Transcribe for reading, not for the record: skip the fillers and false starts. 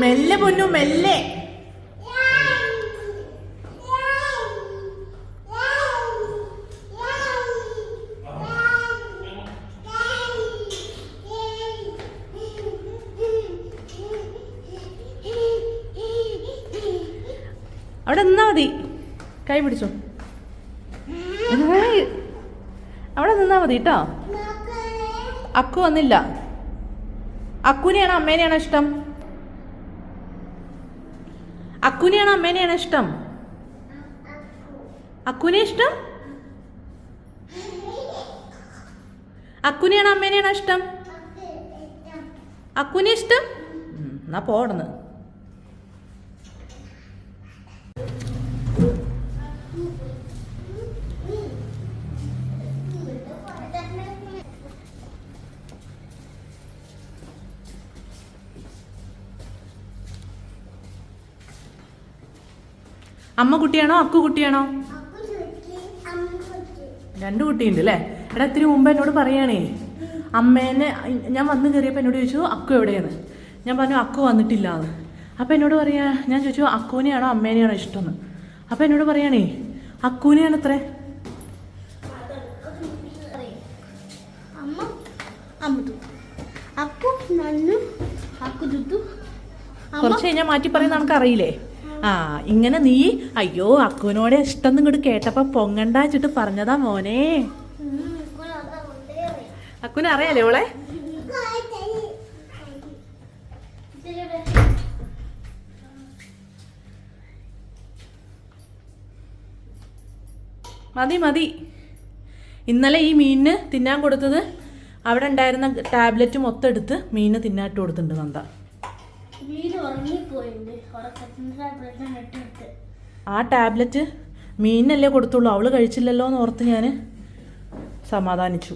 മെല്ലെ പൊന്നു മെല്ലെ. അവിടെ നിന്നാ മതി. കൈ പിടിച്ചോ. അവിടെ നിന്നാ മതി കേട്ടോ. അക്കു വന്നില്ല. അക്കുനെയാണോ അമ്മേനെയാണോ ഇഷ്ടം? അക്കുനെയാണോ അമ്മേനെയാണോ ഇഷ്ടം? അക്കുനെ ഇഷ്ടം? അക്കുനെയാണോ അമ്മേനെയാണോ ഇഷ്ടം? അക്കുനെ ഇഷ്ടം? എന്നാ പോടന്ന്. അമ്മ കുട്ടിയാണോ അക്കു കുട്ടിയാണോ? രണ്ടു കുട്ടിയുണ്ട് അല്ലേ? എടാ ഇത്തിരി മുമ്പ് എന്നോട് പറയാണേ, അമ്മേനെ ഞാൻ വന്ന് കയറിയപ്പോൾ എന്നോട് ചോദിച്ചു അക്കു എവിടെയാണ്. ഞാൻ പറഞ്ഞു അക്കു വന്നിട്ടില്ല എന്ന്. അപ്പം എന്നോട് പറയാ, ഞാൻ ചോദിച്ചു അക്കുവിനെയാണോ അമ്മേനെയാണോ ഇഷ്ടമെന്ന്. അപ്പം എന്നോട് പറയാണേ അക്കുവിനെയാണ് അത്രേ. കുറച്ച് കഴിഞ്ഞാൽ മാറ്റി പറയുന്ന നമുക്കറിയില്ലേ. ആ ഇങ്ങനെ നീ അയ്യോ അക്കുവിനോട് ഇഷ്ടം ഇങ്ങോട്ട് കേട്ടപ്പോ പൊങ്ങണ്ട വെച്ചിട്ട് പറഞ്ഞതാ മോനെ. അക്കുവിനെ അറിയാലേ ഓളെ? മതി മതി. ഇന്നലെ ഈ മീനിന് തിന്നാൻ കൊടുത്തത് അവിടെ ഉണ്ടായിരുന്ന ടാബ്ലറ്റ് മൊത്തം എടുത്ത് മീനിന് തിന്നാട്ട് കൊടുത്തിട്ടുണ്ട് നന്ദ. ആ ടാബ്ലറ്റ് മീനിനല്ലേ കൊടുത്തുള്ളൂ, അവള് കഴിച്ചില്ലല്ലോ എന്ന് ഓർത്ത് ഞാൻ സമാധാനിച്ചു.